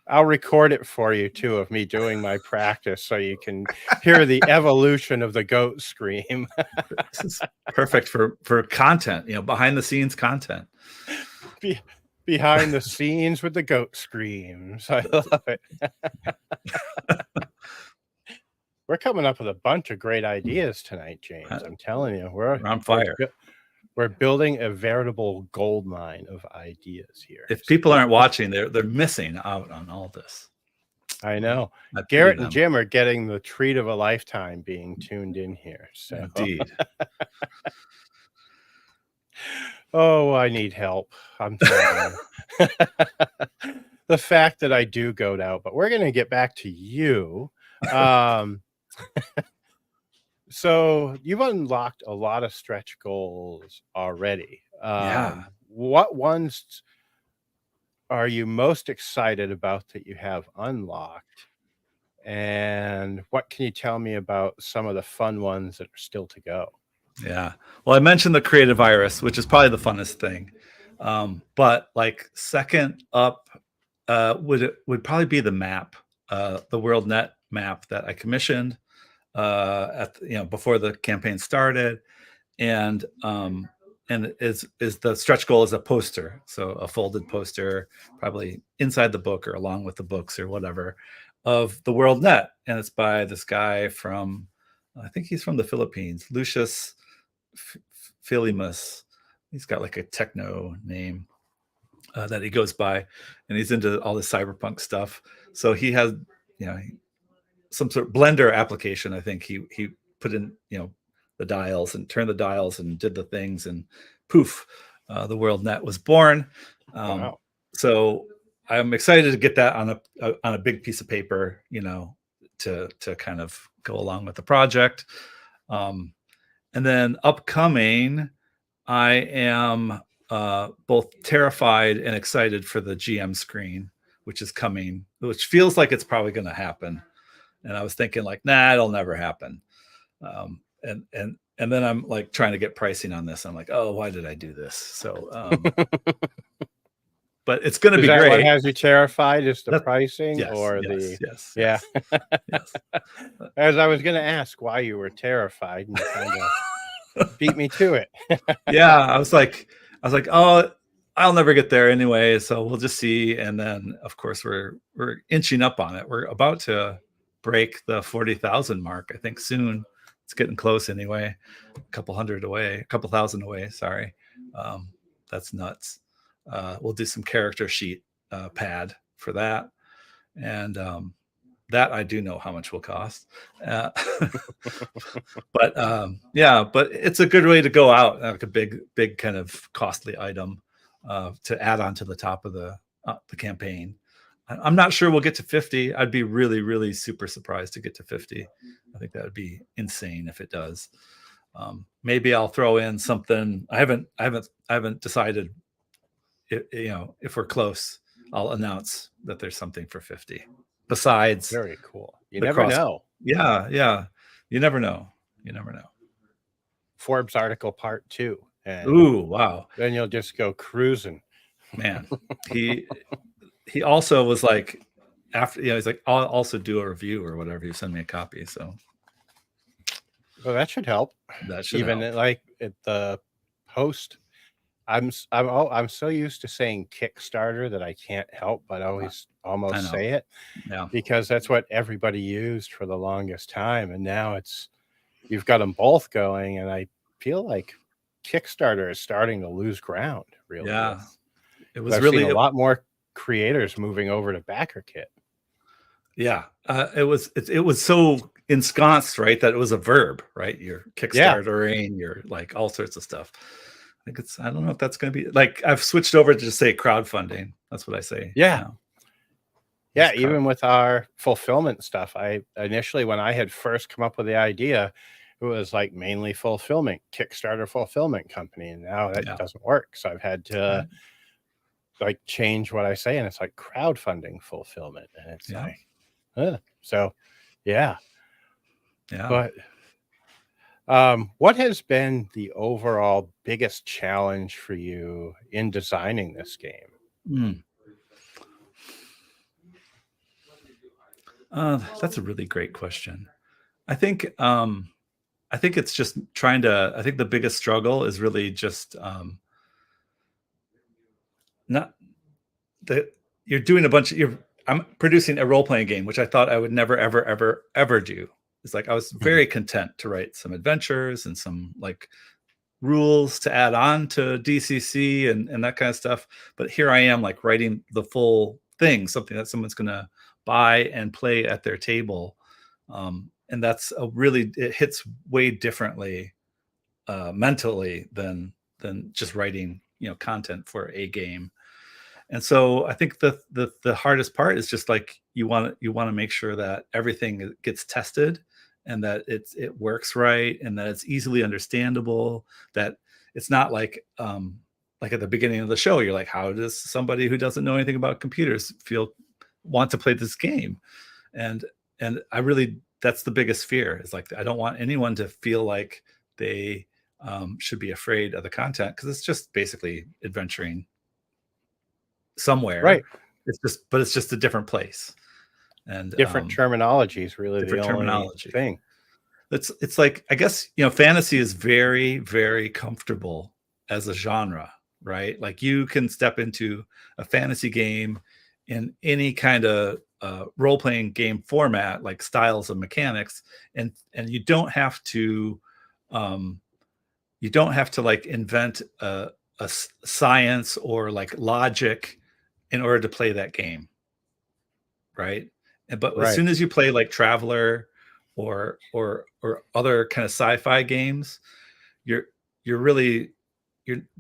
I'll record it for you too of me doing my practice so you can hear the evolution of the goat scream. This is perfect for content, behind the scenes content. Behind the scenes with the goat screams. I love it. We're coming up with a bunch of great ideas tonight, James. I'm telling you, we're on fire. We're building a veritable gold mine of ideas here. If people aren't watching, they're missing out on all this. I know. Garrett and Jim are getting the treat of a lifetime being tuned in here. So. Indeed. Oh, I need help. I'm telling you. The fact that I do goat out, but we're going to get back to you. So you've unlocked a lot of stretch goals already. What ones are you most excited about that you have unlocked? And what can you tell me about some of the fun ones that are still to go? Yeah. Well, I mentioned the creative iris, which is probably the funnest thing. But like second up would probably be the map, the WorldNet map that I commissioned before the campaign started, and is the stretch goal is a poster, so a folded poster, probably inside the book or along with the books or whatever, of the WorldNet, and it's by this guy from, I think he's from the Philippines, Lucius Filimus. He's got like a techno name that he goes by, and he's into all this cyberpunk stuff. So he has, some sort of Blender application. I think he put in, the dials and turned the dials and did the things, and poof, the WorldNet was born. Wow. So I'm excited to get that on a big piece of paper, to kind of go along with the project. And then upcoming, I am both terrified and excited for the GM screen, which is coming, which feels like it's probably going to happen. And I was thinking like, nah, it'll never happen. And then I'm like trying to get pricing on this. I'm like, oh, why did I do this? So, but it's going to be that great. What has you terrified is the pricing yes, or yes, yeah. Yes. As I was going to ask why you were terrified, and you kind of beat me to it. Yeah, I was like, oh, I'll never get there anyway, so we'll just see. And then, of course, we're inching up on it. We're about to break the 40,000 mark, I think, soon. It's getting close anyway. A couple thousand away. Sorry, that's nuts. We'll do some character sheet pad for that, and that I do know how much will cost. But but it's a good way to go out, like a big kind of costly item to add on to the top of the campaign. I'm not sure we'll get to 50. I'd be really, really super surprised to get to 50. I think that would be insane if it does. Maybe I'll throw in something. I haven't decided. If we're close, I'll announce that there's something for 50. Besides, very cool. You never know. Yeah. You never know. Forbes article part 2. And ooh, wow. Then you'll just go cruising. Man, he also was like, after he's like, I'll also do a review or whatever. You send me a copy, so. Well, that should help. That should even help. Like at the post. I'm so used to saying Kickstarter that I can't help but always almost say it. Yeah. Because that's what everybody used for the longest time, and now you've got them both going, and I feel like Kickstarter is starting to lose ground. Really. Yeah. It was I've really seen a lot more creators moving over to BackerKit. Yeah, it was so ensconced, right, that it was a verb, right? You're Kickstartering, you're like all sorts of stuff. I don't know if that's going to be like, I've switched over to just say crowdfunding. That's what I say. Yeah. Now. Yeah. Even with our fulfillment stuff, I initially, when I had first come up with the idea, it was like mainly fulfillment, Kickstarter fulfillment company. And now that doesn't work. So I've had to like change what I say. And it's like crowdfunding fulfillment. And it's like, so yeah. But what has been the overall biggest challenge for you in designing this game? That's a really great question. I think it's just trying to. I think the biggest struggle is really just not that you're doing a bunch of. I'm producing a role-playing game, which I thought I would never, ever do. It's like I was very content to write some adventures and some like rules to add on to DCC and that kind of stuff. But here I am like writing the full thing, something that someone's going to buy and play at their table. And that's it hits way differently mentally than just writing, content for a game. And so I think the hardest part is just like you want to make sure that everything gets tested and that it works right and that it's easily understandable, that it's not like at the beginning of the show, you're like, how does somebody who doesn't know anything about computers want to play this game? And I really, that's the biggest fear, is like, I don't want anyone to feel like they should be afraid of the content, because it's just basically adventuring somewhere, right? It's just a different place, and different terminology is really the only thing. It's like, I guess, fantasy is very, very comfortable as a genre, right? Like you can step into a fantasy game in any kind of role-playing game format, like styles of mechanics, and you don't have to like invent a science or like logic in order to play that game, right? But as soon as you play like Traveler or other kind of sci-fi games, the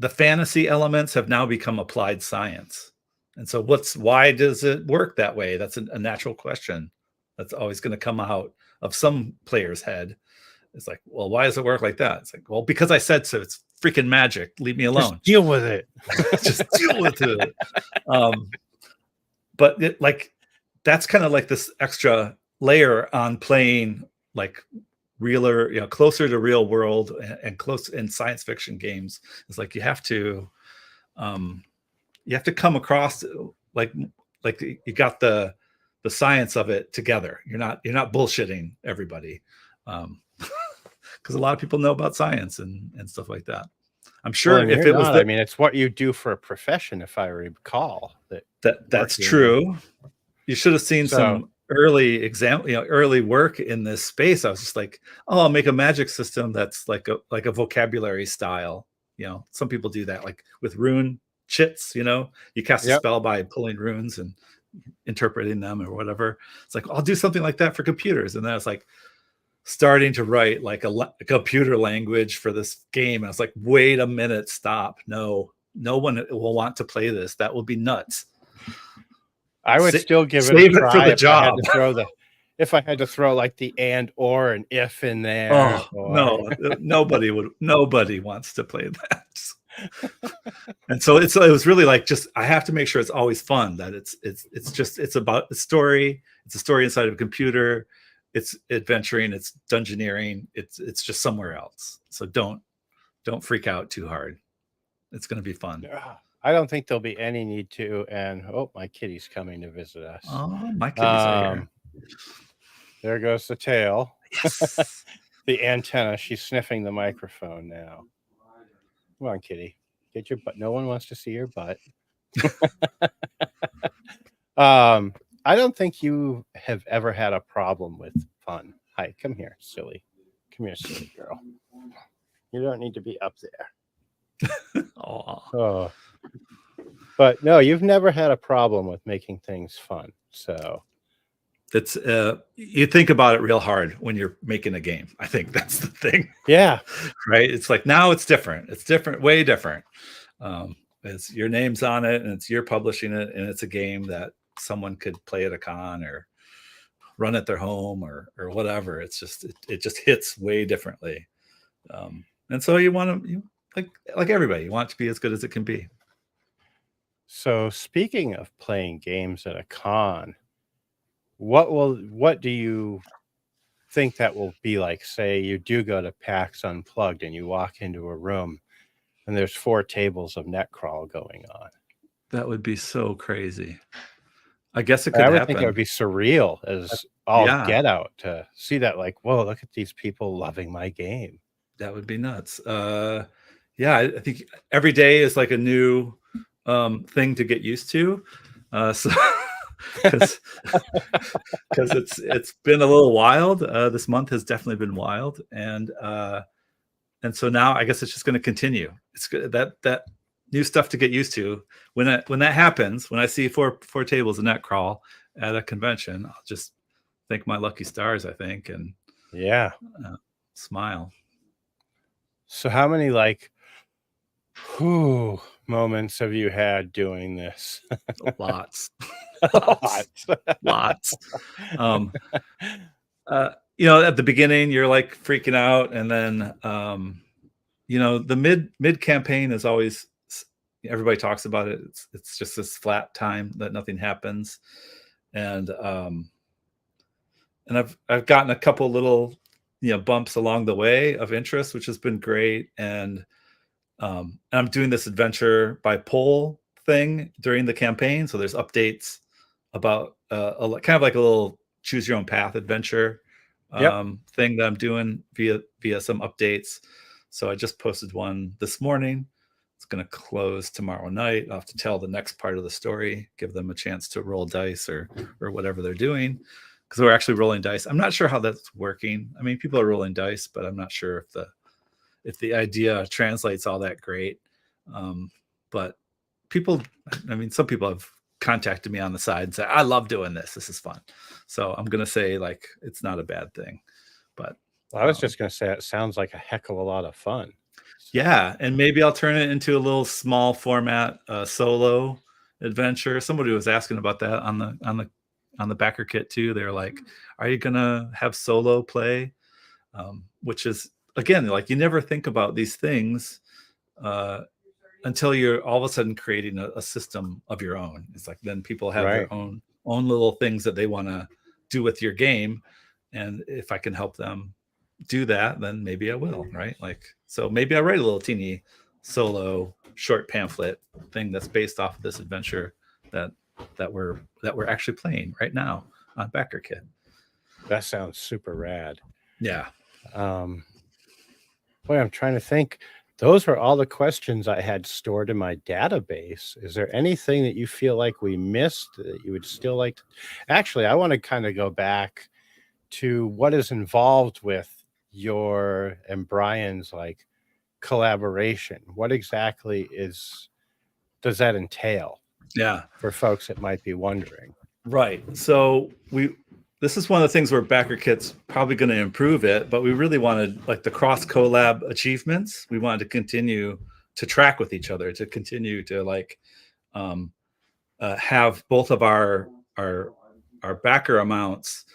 fantasy elements have now become applied science. And so why does it work that way? That's a natural question that's always going to come out of some player's head. It's like, well, why does it work like that? It's like, well, because I said so. It's freaking magic. Leave me alone. Just deal with it. Just deal with it. But that's kind of like this extra layer on playing like realer, closer to real world and close in science fiction games. It's like you have to come across like you got the science of it together. You're not bullshitting everybody, because a lot of people know about science and stuff like that. I'm sure if it was I mean, it's what you do for a profession, if I recall. That's true. You should have seen some early early work in this space. I was just like, oh, I'll make a magic system that's like a vocabulary style. Some people do that, like with rune chits. You cast a spell by pulling runes and interpreting them or whatever. It's like, I'll do something like that for computers. And then it's like starting to write like a computer language for this game. And I was like, wait a minute, stop. No one will want to play this. That will be nuts. I would still give it a try for the job. If I had to throw like the and or an if in there. No, nobody wants to play that. And so it was really like, just I have to make sure it's always fun, that it's about the story. It's a story inside of a computer. It's adventuring, it's dungeoneering, it's just somewhere else. So don't freak out too hard. It's going to be fun. I don't think there'll be any need to. And my kitty's coming to visit us. Oh, my kitties are here. There goes the tail. Yes. The antenna. She's sniffing the microphone now. Come on, kitty. Get your butt. No one wants to see your butt. I don't think you have ever had a problem with fun. Hi, come here, silly. Come here, silly girl. You don't need to be up there. Oh. But no, you've never had a problem with making things fun. So it's you think about it real hard when you're making a game. I think that's the thing. Yeah. Right. It's like, now it's different. It's different, way different. It's your name's on it, and it's you're publishing it, and it's a game that someone could play at a con or run at their home or whatever. It's just it just hits way differently. And so you want to, like everybody, you want it to be as good as it can be. So speaking of playing games at a con, what do you think that will be like? Say you do go to PAX Unplugged and you walk into a room and there's 4 tables of Netcrawl going on. That would be so crazy. I guess it could happen. I would think it would be surreal as all get out to see that, like, whoa, look at these people loving my game. That would be nuts. I think every day is like a new thing to get used to. So because it's been a little wild. This month has definitely been wild, and so now I guess it's just going to continue. It's good that new stuff to get used to. When that happens, when I see four tables of Netcrawl at a convention, I'll just thank my lucky stars, I think, and smile. So how many moments have you had doing this? Lots. Lots. At the beginning you're like freaking out, and then the mid campaign is always, everybody talks about it. It's just this flat time that nothing happens, and I've gotten a couple little bumps along the way of interest, which has been great. And I'm doing this adventure by poll thing during the campaign, so there's updates about kind of like a little choose your own path adventure thing that I'm doing via some updates. So I just posted one this morning. It's going to close tomorrow night. I'll have to tell the next part of the story, give them a chance to roll dice or whatever they're doing, because we're actually rolling dice. I'm not sure how that's working. I mean, people are rolling dice, but I'm not sure if the idea translates all that great. But people, some people have contacted me on the side and said, I love doing this. This is fun. So I'm going to say it's not a bad thing. But I was just going to say, it sounds like a heck of a lot of fun. Yeah. And maybe I'll turn it into a little small format solo adventure. Somebody was asking about that on the backer kit too. They're like, are you going to have solo play? Which is, again, like, you never think about these things until you're all of a sudden creating a system of your own. It's like then people have Right. their own little things that they want to do with your game, and if I can help them do that, then maybe I will, right? Like, so maybe I write a little teeny solo short pamphlet thing that's based off of this adventure that we're actually playing right now on BackerKit. That sounds super rad. Yeah. Boy, I'm trying to think. Those were all the questions I had stored in my database. Is there anything that you feel like we missed that you would still like to... Actually, I want to kind of go back to what is involved with your and Brian's like collaboration. What exactly does that entail? Yeah. For folks that might be wondering. Right. So this is one of the things where BackerKit's probably going to improve it, but we really wanted like the cross collab achievements. We wanted to continue to track with each other, to continue to like have both of our backer amounts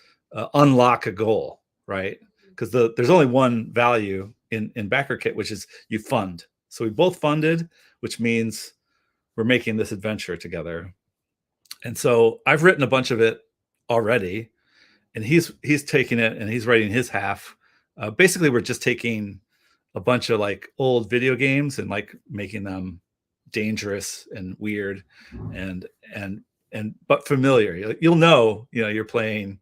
unlock a goal, right? Because there's only one value in BackerKit, which is you fund. So we both funded, which means we're making this adventure together. And so I've written a bunch of it already, and he's taking it and he's writing his half. Basically, we're just taking a bunch of like old video games and like making them dangerous and weird and but familiar. You'll know, you're playing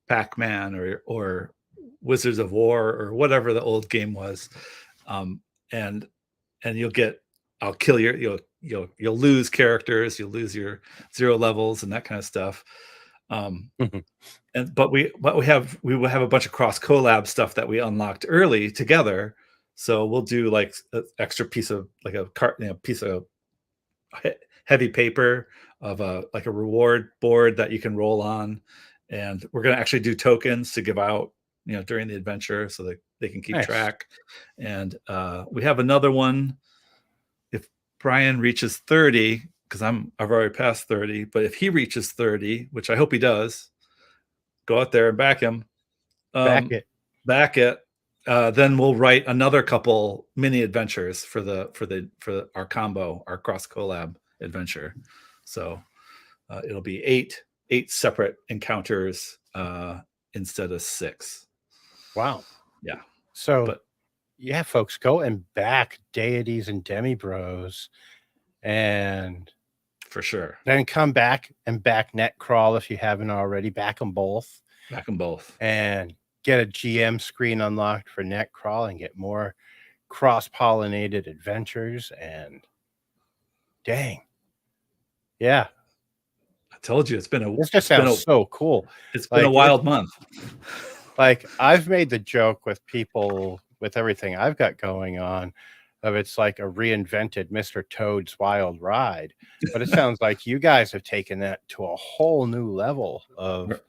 Pac-Man or Wizards of War or whatever the old game was, and you'll get, I'll kill you'll lose characters, you'll lose your 0 levels and that kind of stuff. But we will have a bunch of cross collab stuff that we unlocked early together. So we'll do like an extra piece of like a piece of heavy paper of a reward board that you can roll on, and we're going to actually do tokens to give out during the adventure so that they can keep track. And we have another one if Brian reaches 30, because I've already passed 30, but if he reaches 30, which I hope he does, go out there and back him. Back it. Then we'll write another couple mini adventures for our combo, our cross collab adventure. So it'll be eight separate encounters instead of 6. Wow. Yeah. So yeah, folks, go and back Deities and Demi Bros, and for sure, then come back and back Netcrawl if you haven't already. Back them both. And get a GM screen unlocked for Netcrawl and get more cross-pollinated adventures. And dang, yeah, I told you this just sounds so cool. It's been a wild month. Like, I've made the joke with people with everything I've got going on of it's like a reinvented Mr. Toad's Wild Ride, but it sounds like you guys have taken that to a whole new level of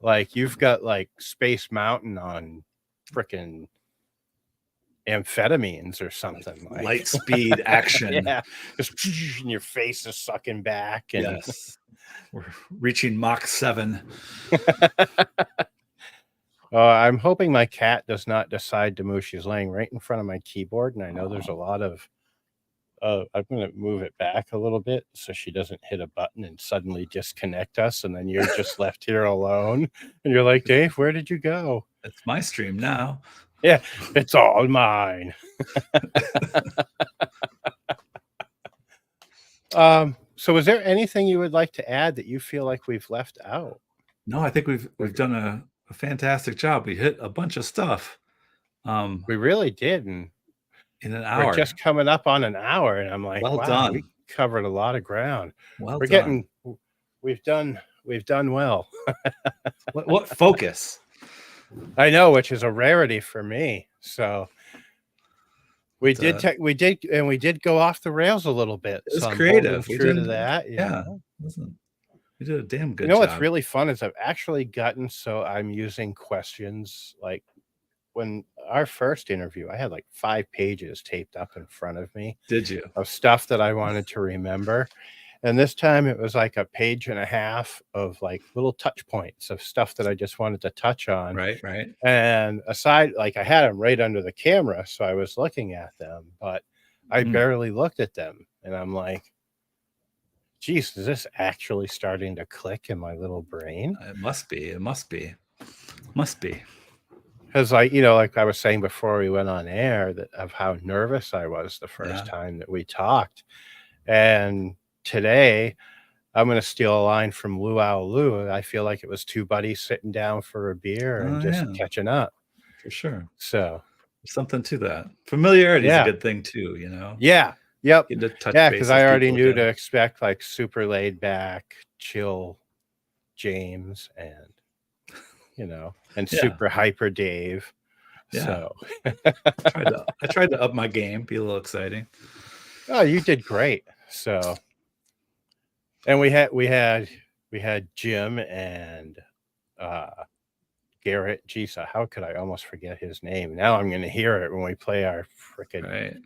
like, you've got like Space Mountain on frickin' amphetamines or something, like light speed action. Yeah, just and your face is sucking back. And yes, we're reaching Mach 7. I'm hoping my cat does not decide to move. She's laying right in front of my keyboard, and I know there's a lot of I'm going to move it back a little bit so she doesn't hit a button and suddenly disconnect us, and then you're just left here alone, and you're like, Dave, where did you go? It's my stream now. Yeah, it's all mine. So is there anything you would like to add that you feel like we've left out? No, I think we've done a fantastic job. We hit a bunch of stuff. We really did, and in an hour. We're just coming up on an hour, and I'm like, well wow, done. We covered a lot of ground. We've done well. What focus? I know, which is a rarity for me. So we did go off the rails a little bit. It was so creative. We did that. Yeah. We did a damn good job. job. What's really fun is I've actually gotten, so I'm using questions like when our first interview, I had like 5 pages taped up in front of me. Did you? Of stuff that I wanted to remember. And this time it was like a page and a half of like little touch points of stuff that I just wanted to touch on. Right. And aside, like I had them right under the camera, so I was looking at them, but I barely looked at them, and I'm like, geez, is this actually starting to click in my little brain? It must be. Because like I was saying before we went on air, that of how nervous I was the first time that we talked. And today I'm going to steal a line from Luau Lu. I feel like it was two buddies sitting down for a beer and just catching up. For sure. So there's something to that. Familiarity is a Yeah. good thing too, Yeah. Yep. Get to touch Yeah, base because with I already people knew again. to expect like super laid back, chill James and super hyper Dave. Yeah. So I tried to up my game, be a little exciting. Oh, you did great. So and we had Jim and Garrett. Geez, how could I almost forget his name? Now I'm going to hear it when we play our freaking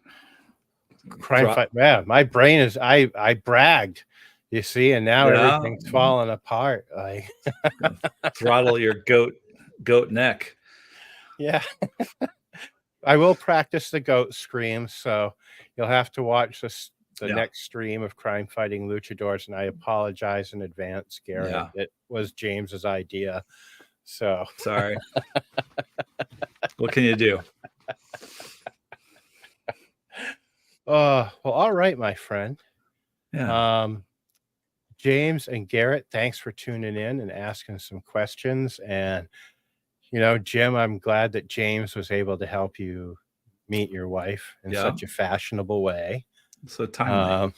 crime fight. Yeah, my brain is. I bragged, you see, and now everything's falling apart. Like throttle your goat neck. Yeah, I will practice the goat scream, so you'll have to watch the next stream of Crime Fighting Luchadors, and I apologize in advance, Garrett. Yeah. It was James's idea. So sorry. What can you do? Well, all right, my friend. Yeah. James and Garrett, thanks for tuning in and asking some questions. And Jim, I'm glad that James was able to help you meet your wife in such a fashionable way. So timely.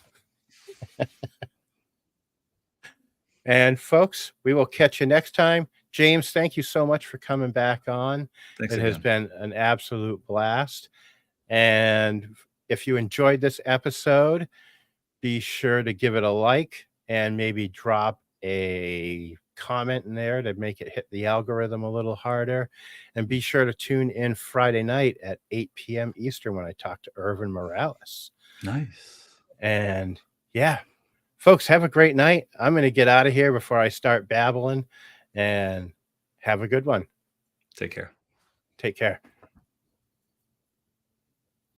And folks, we will catch you next time. James, thank you so much for coming back on. Thanks it again. has been an absolute blast. And if you enjoyed this episode, be sure to give it a like and maybe drop a comment in there to make it hit the algorithm a little harder. And be sure to tune in Friday night at 8 p.m. Eastern when I talk to Irvin Morales. Nice. And yeah, folks, have a great night. I'm going to get out of here before I start babbling, and have a good one. Take care. Take care.